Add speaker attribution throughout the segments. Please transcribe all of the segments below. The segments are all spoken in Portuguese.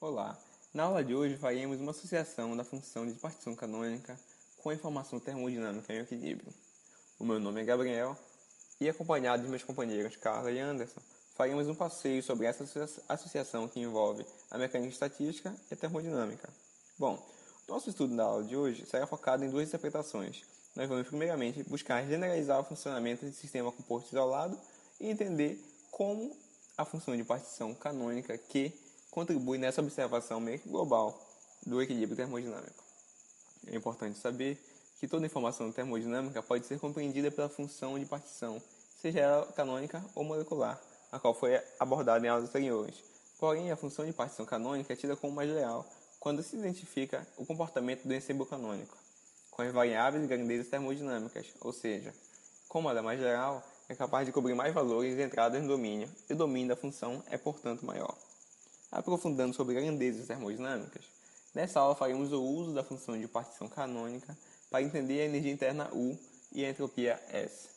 Speaker 1: Olá, na aula de hoje faremos uma associação da função de partição canônica com a informação termodinâmica em equilíbrio. O meu nome é Gabriel e, acompanhado de meus companheiros Carla e Anderson, faremos um passeio sobre essa associação que envolve a mecânica estatística e a termodinâmica. Bom, nosso estudo na aula de hoje será focado em duas interpretações. Nós vamos primeiramente buscar generalizar o funcionamento de sistema composto isolado e entender como a função de partição canônica Q contribui nessa observação meio que global do equilíbrio termodinâmico. É importante saber que toda informação termodinâmica pode ser compreendida pela função de partição, seja ela canônica ou molecular, a qual foi abordada em aulas anteriores. Porém, a função de partição canônica é tida como mais geral quando se identifica o comportamento do ensemble canônico, com as variáveis e grandezas termodinâmicas, ou seja, como ela é mais geral, é capaz de cobrir mais valores e entradas no domínio, e o domínio da função é, portanto, maior. Aprofundando sobre grandezas termodinâmicas, nessa aula faremos o uso da função de partição canônica para entender a energia interna U e a entropia S.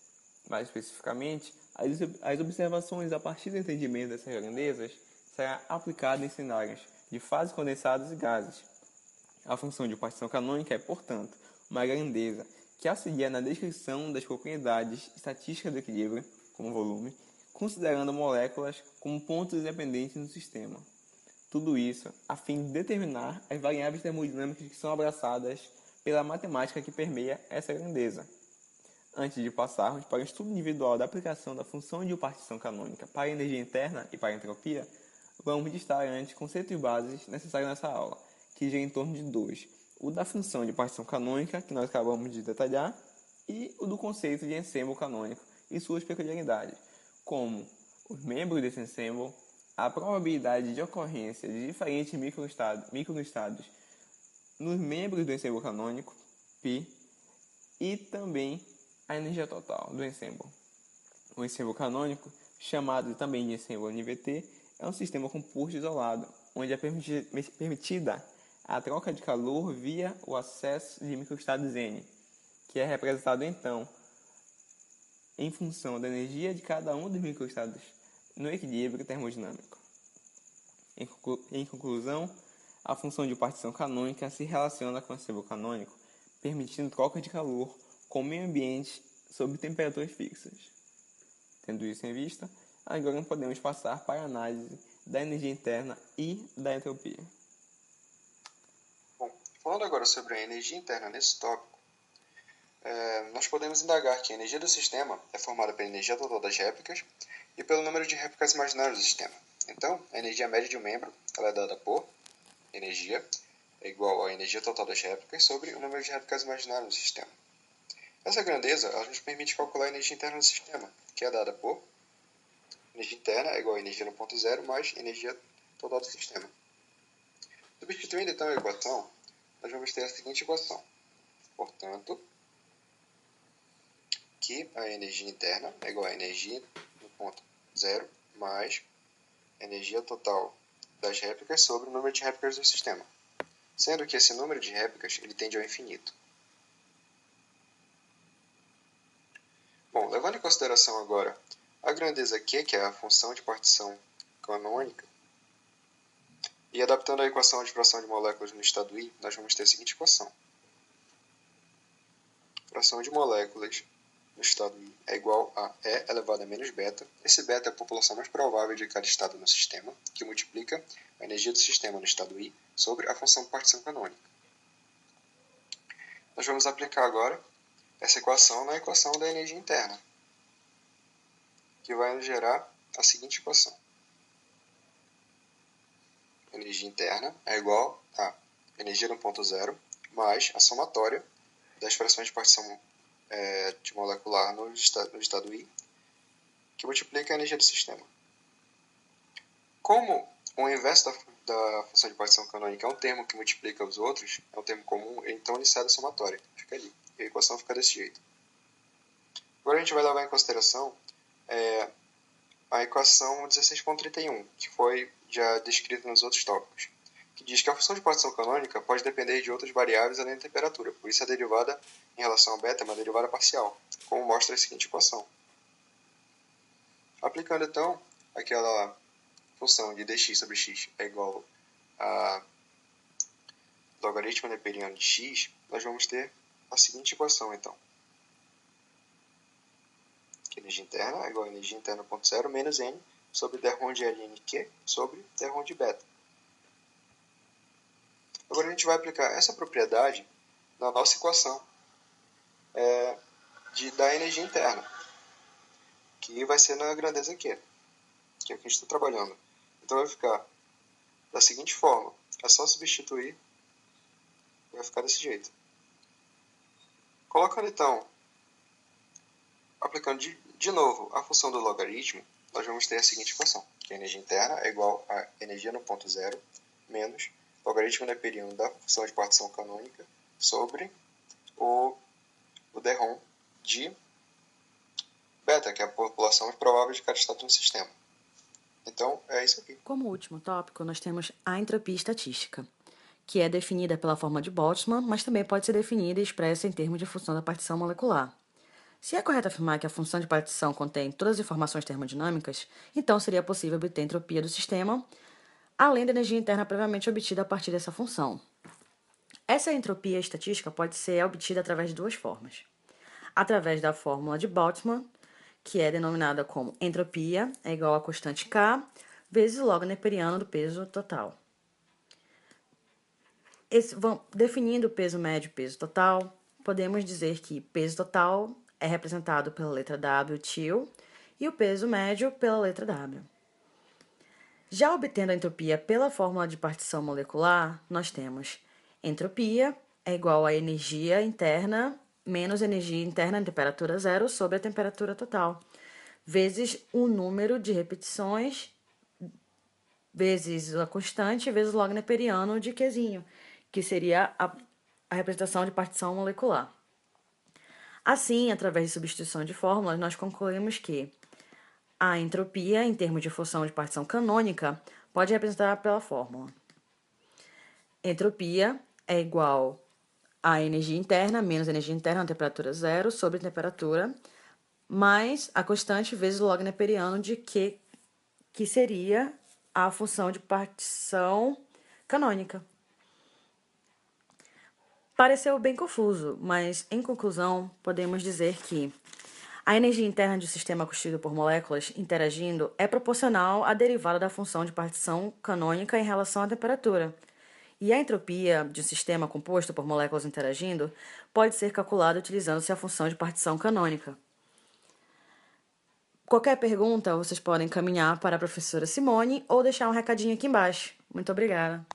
Speaker 1: Mais especificamente, as observações a partir do entendimento dessas grandezas serão aplicadas em cenários de fases condensadas e gases. A função de partição canônica é, portanto, uma grandeza que auxilia na descrição das propriedades estatísticas do equilíbrio, como volume, considerando moléculas como pontos independentes no sistema. Tudo isso a fim de determinar as variáveis termodinâmicas que são abraçadas pela matemática que permeia essa grandeza. Antes de passarmos para o estudo individual da aplicação da função de partição canônica para a energia interna e para a entropia, vamos listar antes conceitos e bases necessários nessa aula, que gira em torno de dois: o da função de partição canônica, que nós acabamos de detalhar, e o do conceito de ensemble canônico e suas peculiaridades, como os membros desse ensemble, a probabilidade de ocorrência de diferentes microestados nos membros do ensemble canônico, π, e também a energia total do ensemble. O ensemble canônico, chamado também de ensemble NVT, é um sistema composto isolado, onde é permitida a troca de calor via o acesso de microestados N, que é representado então em função da energia de cada um dos microestados no equilíbrio termodinâmico. Em conclusão, a função de partição canônica se relaciona com o ensemble canônico, permitindo troca de calor com o meio ambiente sob temperaturas fixas. Tendo isso em vista, agora podemos passar para a análise da energia interna e da entropia.
Speaker 2: Bom, falando agora sobre a energia interna nesse tópico, nós podemos indagar que a energia do sistema é formada pela energia total das réplicas e pelo número de réplicas imaginárias do sistema. Então, a energia média de um membro ela é dada por energia é igual à energia total das réplicas sobre o número de réplicas imaginárias do sistema. Essa grandeza ela nos permite calcular a energia interna do sistema, que é dada por energia interna é igual a energia no ponto zero mais energia total do sistema. Substituindo então a equação, nós vamos ter a seguinte equação. Portanto, que a energia interna é igual a energia no ponto zero mais energia total das réplicas sobre o número de réplicas do sistema, sendo que esse número de réplicas ele tende ao infinito. Bom, levando em consideração agora a grandeza Q, que é a função de partição canônica, e adaptando a equação de fração de moléculas no estado I, nós vamos ter a seguinte equação. Fração de moléculas no estado I é igual a E elevado a menos beta. Esse beta é a população mais provável de cada estado no sistema, que multiplica a energia do sistema no estado I sobre a função de partição canônica. Nós vamos aplicar agora essa equação na equação da energia interna, que vai nos gerar a seguinte equação. Energia interna é igual a energia no ponto zero mais a somatória das frações de partição de molecular no estado I, que multiplica a energia do sistema. Como o inverso da função de partição canônica é um termo que multiplica os outros, é um termo comum, então ele sai da somatória, fica ali. E a equação fica desse jeito. Agora a gente vai levar em consideração a equação 16.31, que foi já descrita nos outros tópicos, que diz que a função de partição canônica pode depender de outras variáveis além da temperatura, por isso a derivada em relação a beta é uma derivada parcial, como mostra a seguinte equação. Aplicando então aquela função de dx sobre x é igual logaritmo neperiano de x, nós vamos ter a seguinte equação, então. Que energia interna é igual a energia interna ponto zero menos n sobre d-ROM de lnq sobre d-ROM de beta. Agora a gente vai aplicar essa propriedade na nossa equação da energia interna, que vai ser na grandeza Q, que é o que a gente está trabalhando. Então vai ficar da seguinte forma, é só substituir, vai ficar desse jeito. Colocando então, aplicando de novo a função do logaritmo, nós vamos ter a seguinte equação, que a energia interna é igual a energia no ponto zero menos logaritmo neperiano da função de partição canônica sobre o d-ROM de beta, que é a população provável de cada estado no sistema. Então, é isso aqui.
Speaker 3: Como último tópico, nós temos a entropia estatística, que é definida pela fórmula de Boltzmann, mas também pode ser definida e expressa em termos de função da partição molecular. Se é correto afirmar que a função de partição contém todas as informações termodinâmicas, então seria possível obter a entropia do sistema, além da energia interna previamente obtida a partir dessa função. Essa entropia estatística pode ser obtida através de duas formas. Através da fórmula de Boltzmann, que é denominada como entropia é igual a constante K vezes o log neperiano do peso total. Definindo o peso médio e peso total, podemos dizer que peso total é representado pela letra W, til, e o peso médio pela letra W. Já obtendo a entropia pela fórmula de partição molecular, nós temos entropia é igual a energia interna menos energia interna em temperatura zero sobre a temperatura total, vezes o número de repetições, vezes a constante, vezes o log neperiano de Qzinho, que seria a representação de partição molecular. Assim, através de substituição de fórmulas, nós concluímos que a entropia, em termos de função de partição canônica, pode representar pela fórmula. Entropia é igual a energia interna menos energia interna na temperatura zero sobre a temperatura, mais a constante vezes o log neperiano de Q, que seria a função de partição canônica. Pareceu bem confuso, mas, em conclusão, podemos dizer que a energia interna de um sistema constituído por moléculas interagindo é proporcional à derivada da função de partição canônica em relação à temperatura. E a entropia de um sistema composto por moléculas interagindo pode ser calculada utilizando-se a função de partição canônica. Qualquer pergunta, vocês podem encaminhar para a professora Simone ou deixar um recadinho aqui embaixo. Muito obrigada.